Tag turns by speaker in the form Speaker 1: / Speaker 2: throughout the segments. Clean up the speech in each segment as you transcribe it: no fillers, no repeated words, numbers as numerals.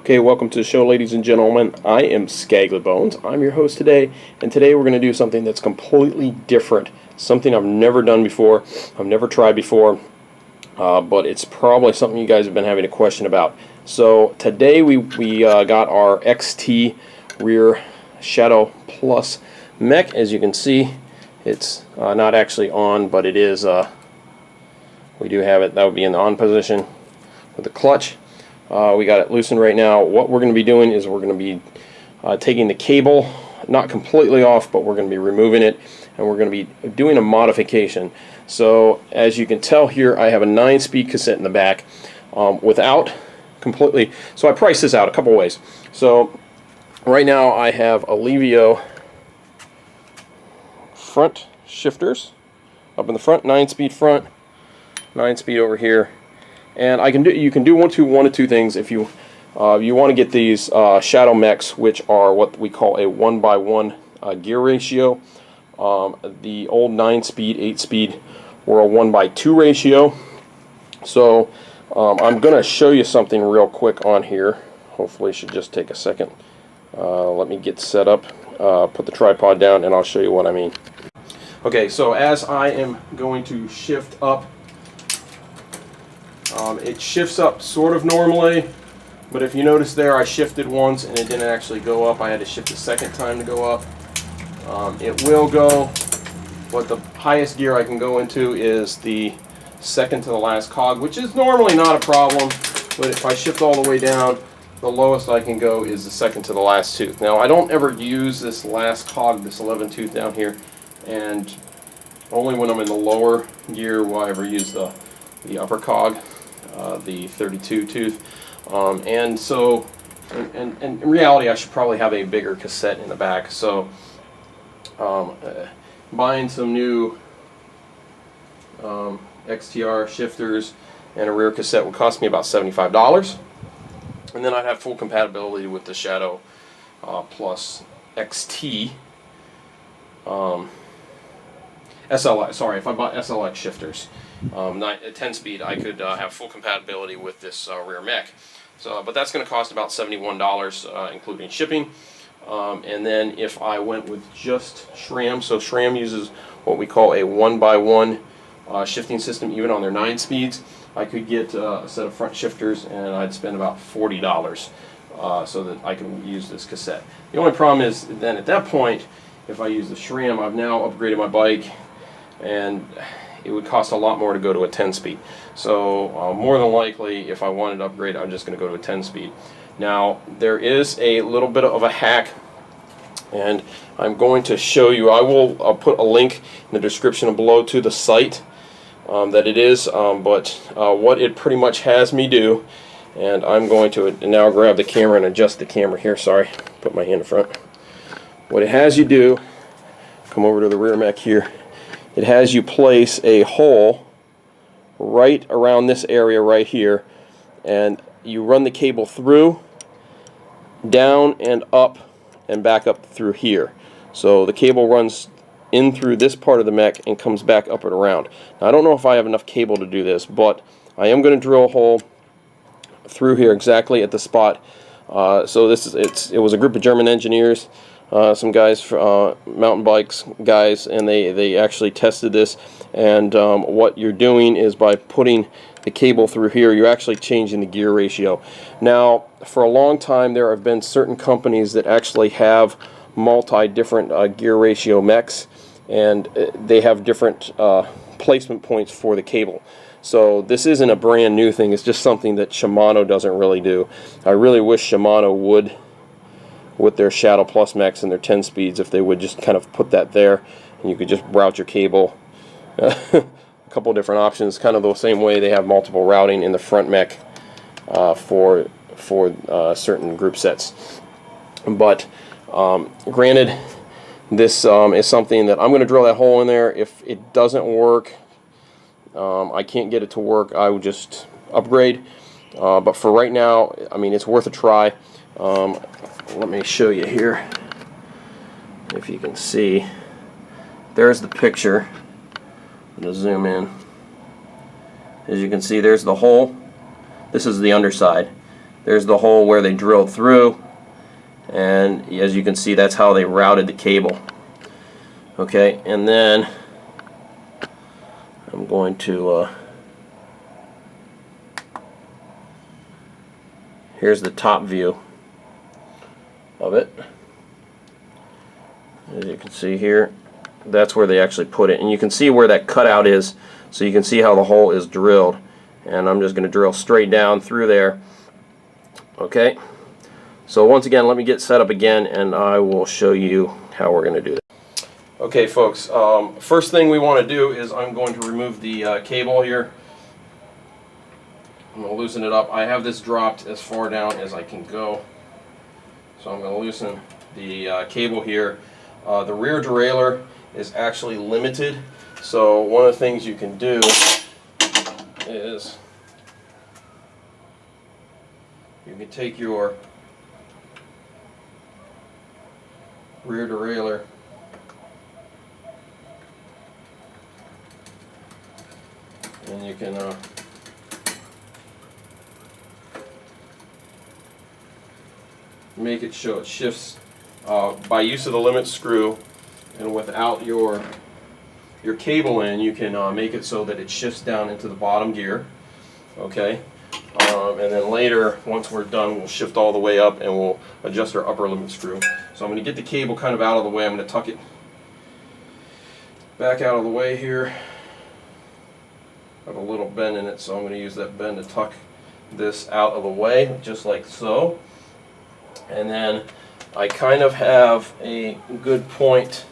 Speaker 1: Okay, welcome to the show, ladies and gentlemen. I am Skaggly Bones. I'm your host today, and today we're going to do something that's completely different, something I've never done before, I've never tried before, but it's probably something you guys have been having a question about. So today we got our XT rear Shadow Plus mech. As you can see, it's not actually on, but it is. We do have it. That would be in the on position with the clutch. We got it loosened right now. What we're going to be doing is we're going to be taking the cable, not completely off, but we're going to be removing it, and we're going to be doing a modification. So as you can tell here, I have a 9-speed cassette in the back without completely. So I priced this out a couple ways. So right now I have Alevio front shifters up in the front, 9-speed front, 9-speed over here. And you can do one of two things if you want to get these Shadow mechs, which are what we call a 1:1 gear ratio. The old 9-speed, 8-speed were a 1:2 ratio. So I'm going to show you something real quick on here. Hopefully it should just take a second. Let me get set up, put the tripod down, and I'll show you what I mean. Okay, so as I am going to shift up, it shifts up sort of normally, but if you notice there, I shifted once and it didn't actually go up. I had to shift a second time to go up. It will go, but the highest gear I can go into is the second to the last cog, which is normally not a problem, but if I shift all the way down, the lowest I can go is the second to the last tooth. Now, I don't ever use this last cog, this 11 tooth down here, and only when I'm in the lower gear will I ever use the upper cog, the 32 tooth. And so, in reality, I should probably have a bigger cassette in the back. So, buying some new XTR shifters and a rear cassette would cost me about $75. And then I'd have full compatibility with the Shadow Plus XT. SLX, sorry, if I bought SLX shifters, 10-speed, I could have full compatibility with this rear mech. So, but that's going to cost about $71, including shipping. And then if I went with just SRAM, so SRAM uses what we call a 1:1 shifting system, even on their 9 speeds. I could get a set of front shifters, and I'd spend about $40 so that I can use this cassette. The only problem is then at that point, if I use the SRAM, I've now upgraded my bike, and it would cost a lot more to go to a 10-speed. So more than likely, if I wanted to upgrade, I'm just going to go to a 10-speed. Now, there is a little bit of a hack, and I'm going to show you. I'll put a link in the description below to the site that it is, but what it pretty much has me do, and I'm going to now grab the camera and adjust the camera here. Sorry, put my hand in front. What it has you do, come over to the rear mech here. It has you place a hole right around this area right here, and you run the cable through, down and up, and back up through here. So the cable runs in through this part of the mech and comes back up and around. Now, I don't know if I have enough cable to do this, but I am going to drill a hole through here exactly at the spot. So it was a group of German engineers, some guys, mountain bikes guys, and they actually tested this. And what you're doing is by putting the cable through here, you're actually changing the gear ratio. Now, for a long time, there have been certain companies that actually have different gear ratio mechs, and they have different placement points for the cable. So this isn't a brand new thing. It's just something that Shimano doesn't really do. I really wish Shimano would, with their Shadow Plus mechs and their 10 speeds, if they would just kind of put that there, and you could just route your cable. A couple different options, kind of the same way they have multiple routing in the front mech for certain group sets. But granted, this is something that I'm going to drill that hole in there. If it doesn't work, I can't get it to work, I would just upgrade. But for right now, I mean, it's worth a try. Let me show you here, if you can see. There's the picture. I'm going to zoom in. As you can see, there's the hole. This is the underside. there's the hole where they drilled through, and as you can see, that's how they routed the cable. Okay, and then I'm going to here's the top view of it. As you can see here, that's where they actually put it, and you can see where that cutout is, so you can see how the hole is drilled. And I'm just going to drill straight down through there. Okay, so once again, let me get set up again, and I will show you how we're going to do that. Okay, folks, first thing we want to do is I'm going to remove the cable here. I'm going to loosen it up. I have this dropped as far down as I can go, so I'm going to loosen the cable here. The rear derailleur is actually limited, so one of the things you can do is you can take your rear derailleur and you can make it so it shifts by use of the limit screw, and without your cable in, you can make it so that it shifts down into the bottom gear. Okay, and then later, once we're done, we'll shift all the way up and we'll adjust our upper limit screw. So I'm going to get the cable kind of out of the way. I'm going to tuck it back out of the way here. I have a little bend in it, so I'm going to use that bend to tuck this out of the way, just like so. And then I kind of have a good point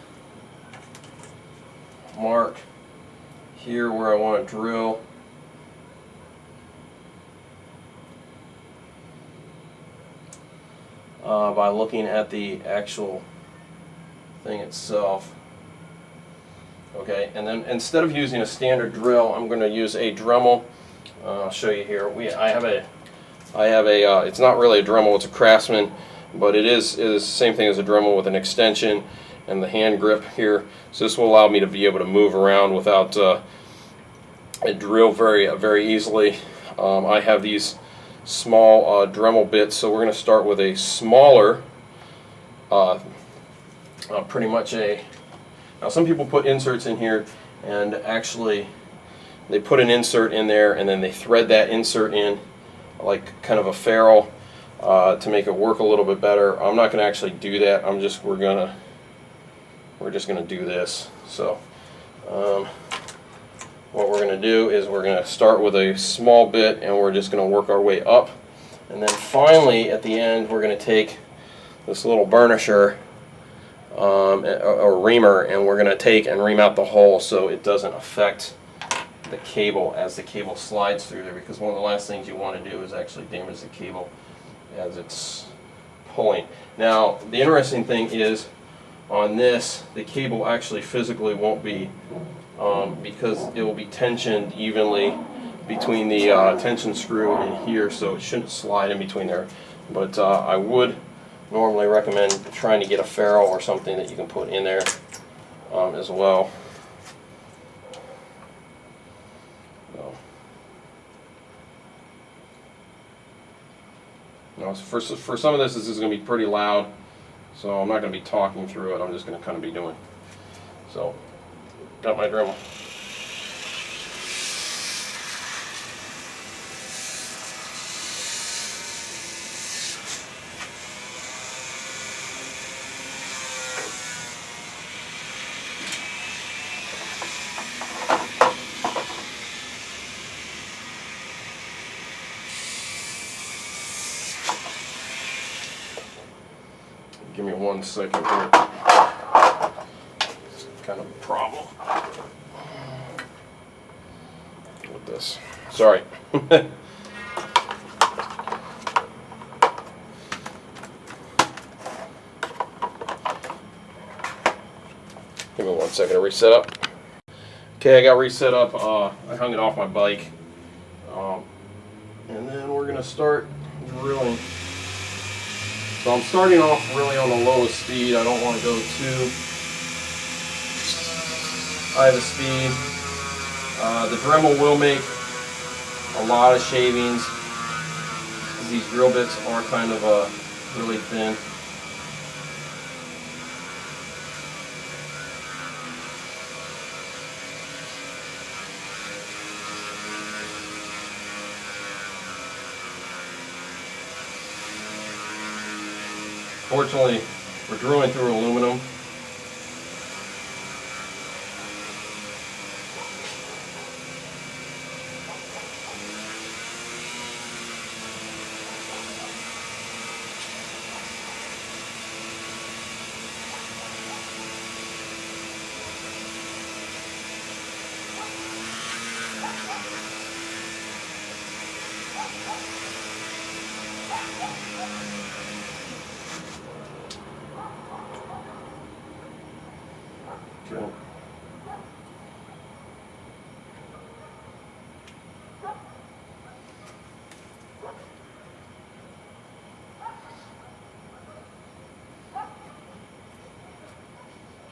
Speaker 1: mark here where I want to drill. By looking at the actual thing itself. Okay, and then instead of using a standard drill, I'm going to use a Dremel. I'll show you here. I have a it's not really a Dremel, it's a Craftsman, but it is the same thing as a Dremel with an extension and the hand grip here. So this will allow me to be able to move around without a drill very easily. I have these small Dremel bits, so we're going to start with a smaller, pretty much a. Now some people put inserts in here, and actually they put an insert in there and then they thread that insert in like kind of a ferrule to make it work a little bit better. I'm not going to actually do that. We're just going to do this. So what we're going to do is we're going to start with a small bit and we're just going to work our way up, and then finally at the end we're going to take this little burnisher or reamer, and we're going to take and ream out the hole so it doesn't affect the cable as the cable slides through there, because one of the last things you want to do is actually damage the cable as it's pulling. Now the interesting thing is on this, the cable actually physically won't be because it will be tensioned evenly between the tension screw and here, so it shouldn't slide in between there. But I would normally recommend trying to get a ferrule or something that you can put in there as well. So. Now, for some of this is going to be pretty loud, so I'm not going to be talking through it. I'm just going to kind of be doing. So, got my Dremel. Give me 1 second here. It's kind of a problem with this. Sorry. Give me 1 second to reset up. Okay, I got reset up. I hung it off my bike. And then we're going to start drilling. So I'm starting off really on the lowest speed. I don't want to go too high of a speed. The Dremel will make a lot of shavings. because these drill bits are kind of really thin. Fortunately, we're drilling through aluminum. Okay.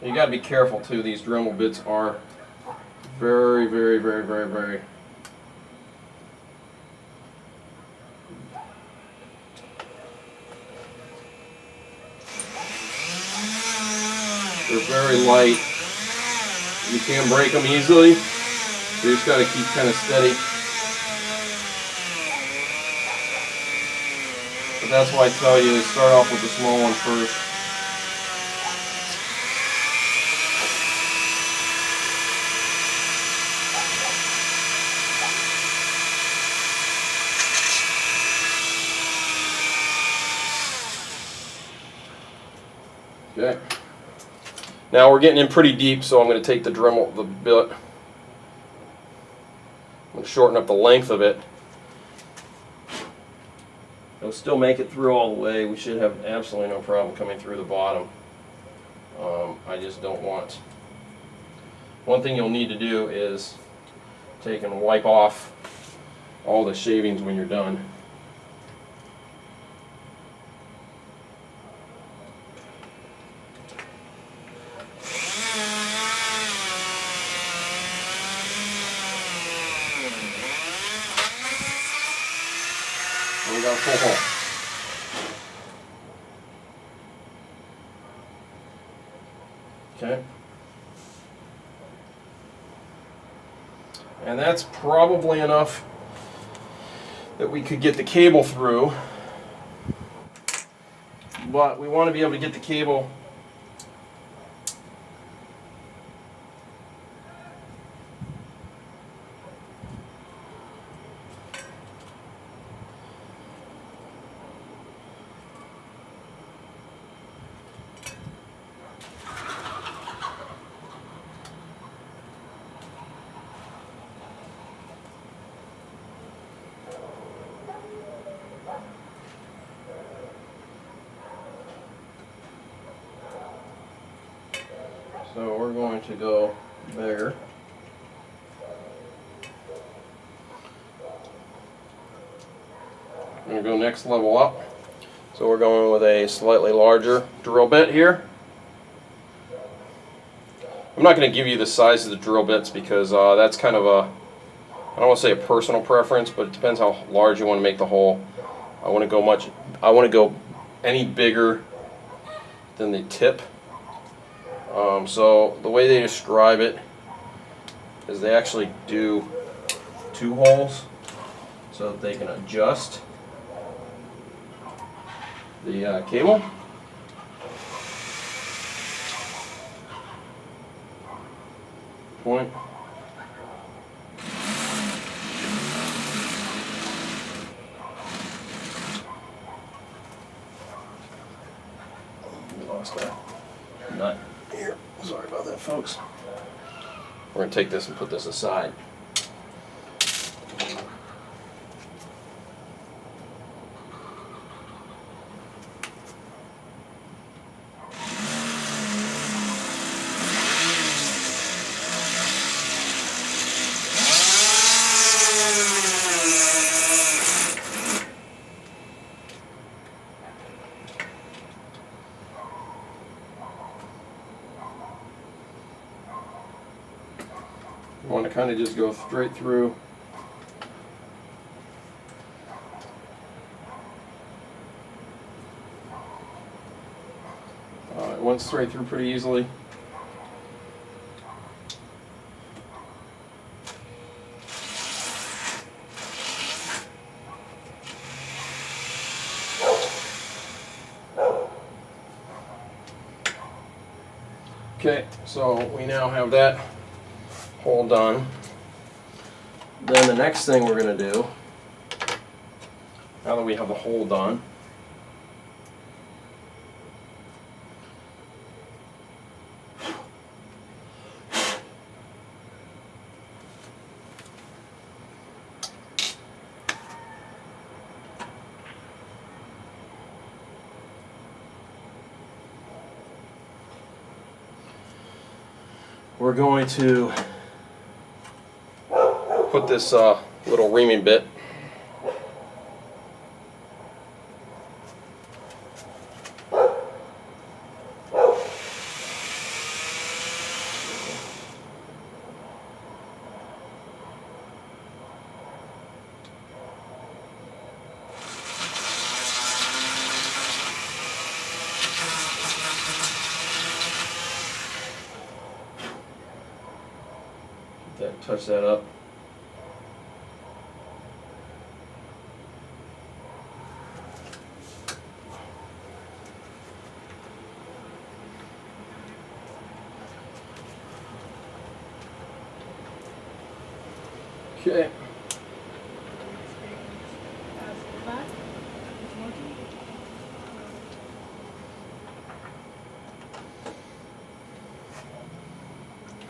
Speaker 1: You got to be careful too. These Dremel bits are very, very, very, very, very they're very light. You can't break them easily. So you just got to keep kind of steady. But that's why I tell you to start off with the small one first. Okay. Now we're getting in pretty deep, so I'm going to take the Dremel, the bit. I'm going to shorten up the length of it. It'll still make it through all the way. We should have absolutely no problem coming through the bottom. I just don't want. One thing you'll need to do is take and wipe off all the shavings when you're done. We got a full hole. Okay. And that's probably enough that we could get the cable through. But we want to be able to get the cable so we're going to go there. I'm going to go next level up. So we're going with a slightly larger drill bit here. I'm not going to give you the size of the drill bits because that's kind of a, I don't want to say a personal preference, but it depends how large you want to make the hole. I want to go any bigger than the tip. So the way they describe it is they actually do 2 holes so that they can adjust the cable. Point. We lost that nut here. Sorry about that, folks. We're going to take this and put this aside. You want to kind of just go straight through. It went straight through pretty easily. Okay, so we now have that hole done. Then the next thing we're going to do, now that we have the hole done, we're going to put this little reaming bit touch that up. Okay.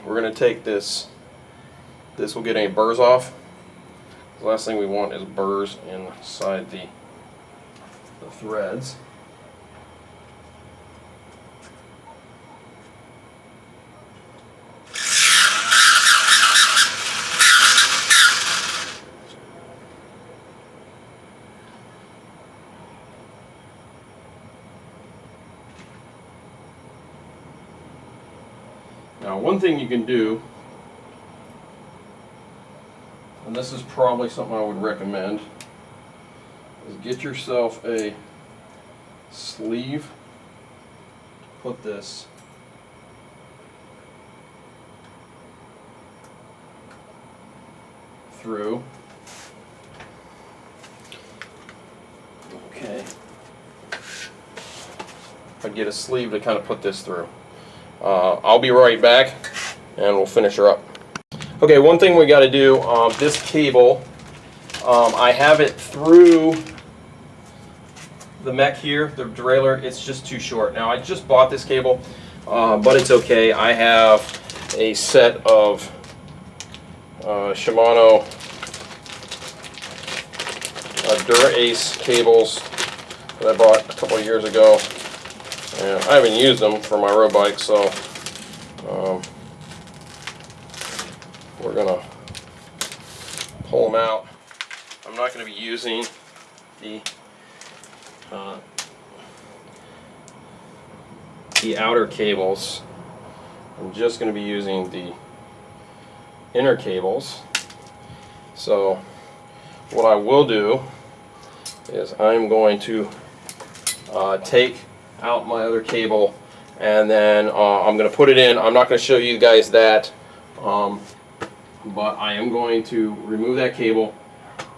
Speaker 1: We're going to take this. This will get any burrs off. The last thing we want is burrs inside the threads. Now, one thing you can do, and this is probably something I would recommend, is get yourself a sleeve. Put this through. Okay. I'd get a sleeve to kind of put this through. I'll be right back and we'll finish her up. Okay, one thing we got to do, this cable, I have it through the mech here, the derailleur. It's just too short. Now, I just bought this cable, but it's okay. I have a set of Shimano Dura-Ace cables that I bought a couple of years ago. And I haven't used them for my road bike, so we're going to pull them out. I'm not going to be using the outer cables. I'm just going to be using the inner cables. So what I will do is I'm going to take out my other cable, and then I'm going to put it in. I'm not going to show you guys that, but I am going to remove that cable,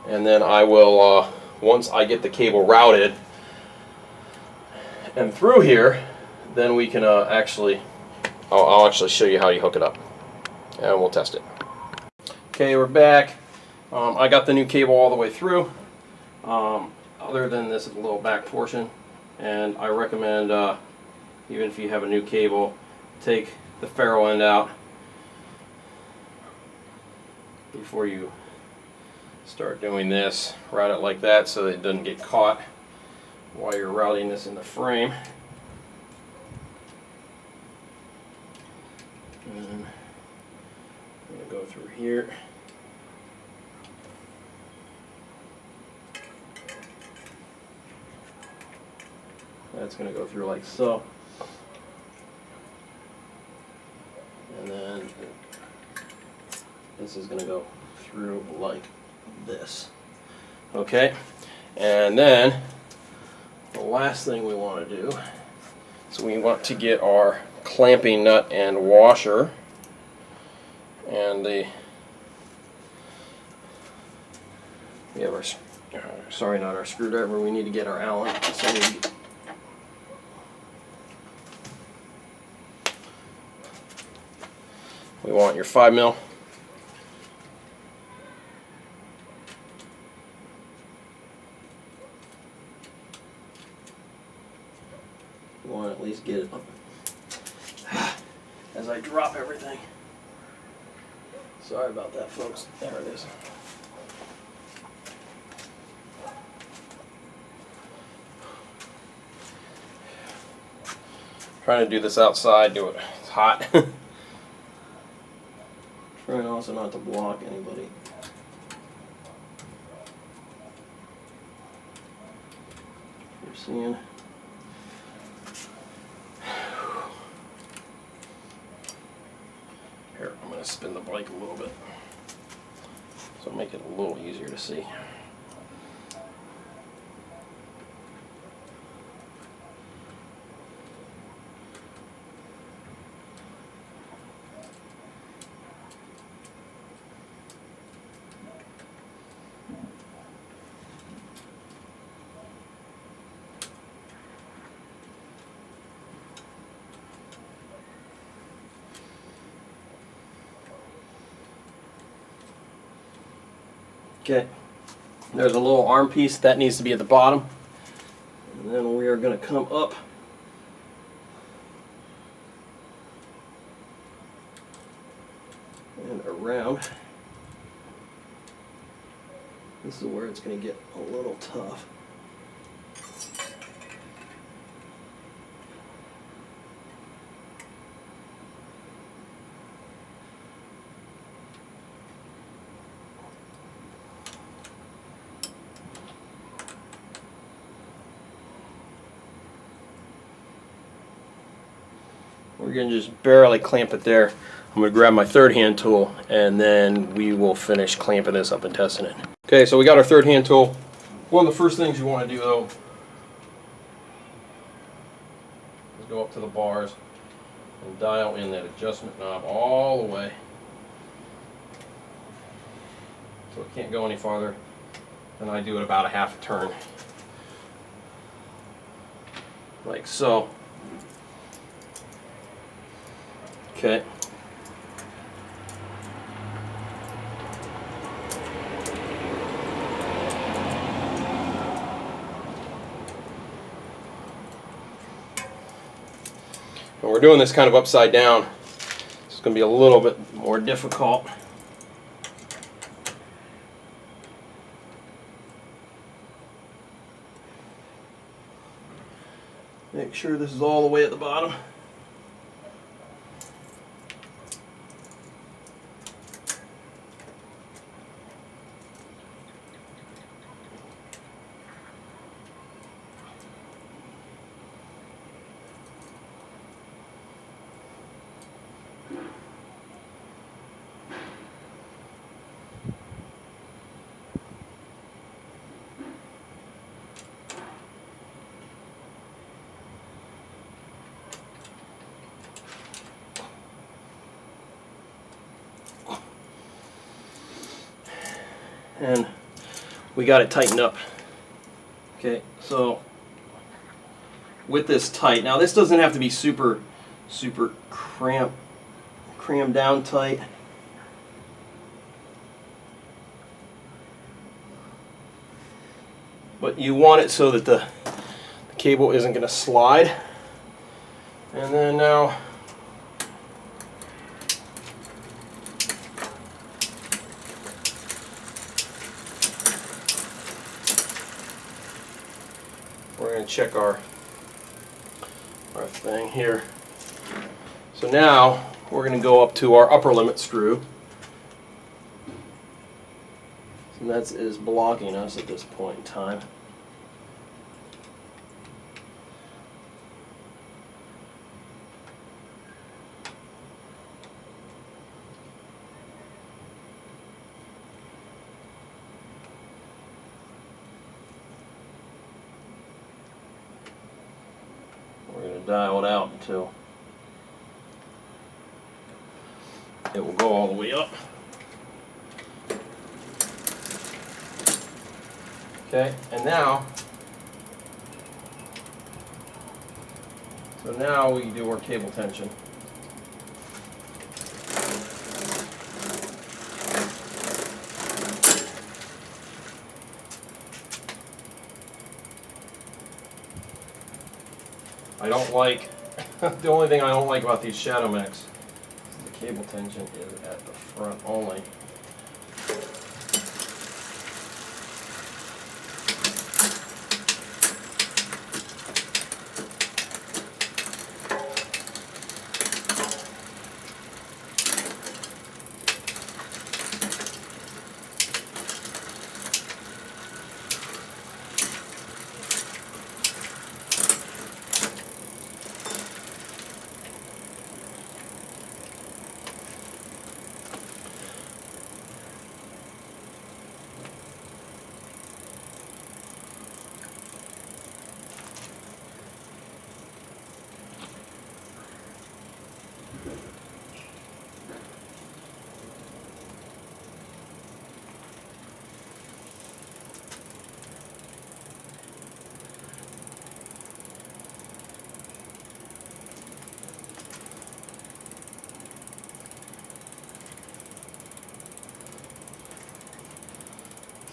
Speaker 1: and then I will, once I get the cable routed and through here, then we can actually, I'll actually show you how you hook it up, and we'll test it. Okay, we're back. I got the new cable all the way through, other than this little back portion. And I recommend, even if you have a new cable, take the ferrule end out before you start doing this. Route it like that so that it doesn't get caught while you're routing this in the frame. And I'm going to go through here. That's going to go through like so. And then this is going to go through like this. Okay? And then the last thing we want to do is So we want to get our clamping nut and washer, and we have our sorry, not our screwdriver. We need to get our Allen. So we want your 5mm. You want to at least get it up as I drop everything. Sorry about that, folks. There it is. Trying to do this outside, it's hot. Trying also not to block anybody. You're seeing. Here, I'm going to spin the bike a little bit, so make it a little easier to see. Okay, there's a little arm piece that needs to be at the bottom, and then we are going to come up and around. This is where it's going to get a little tough. We're going to just barely clamp it there. I'm going to grab my third hand tool, and then we will finish clamping this up and testing it. Okay, so we got our third hand tool. One of the first things you want to do, though, is go up to the bars and dial in that adjustment knob all the way. So it can't go any farther than I do at about a half a turn. Like so. Okay. And we're doing this kind of upside down. It's going to be a little bit more difficult. Make sure this is all the way at the bottom. And we got it tightened up. Okay, so with this tight, now this doesn't have to be super crammed down tight. But you want it so that the cable isn't going to slide. And then now we're going to check our thing here. So now we're going to go up to our upper limit screw. And that is blocking us at this point in time. We're going to dial it out until it will go all the way up. Okay, and now, so now we do our cable tension. I don't like, the only thing I don't like about these Shadow Mechs is the cable tension is at the front only.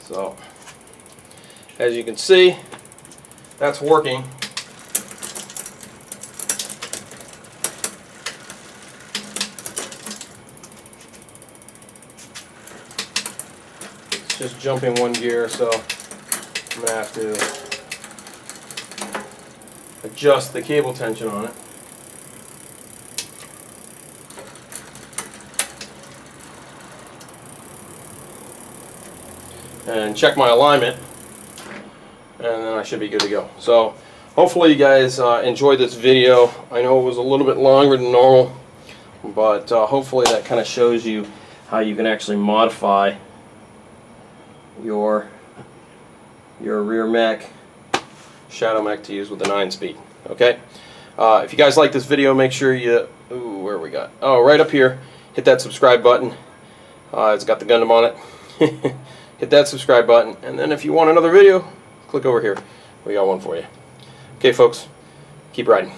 Speaker 1: So, as you can see, that's working. It's just jumping one gear, so I'm going to have to adjust the cable tension on it. And check my alignment, and then I should be good to go. So hopefully you guys enjoyed this video. I know it was a little bit longer than normal, but hopefully that kind of shows you how you can actually modify your rear mech, Shadow Mech, to use with the 9-speed. Okay. If you guys like this video, make sure you where we got, oh, right up here, hit that subscribe button. It's got the Gundam on it. Hit that subscribe button, and then if you want another video, click over here. We got one for you. Okay, folks, keep riding.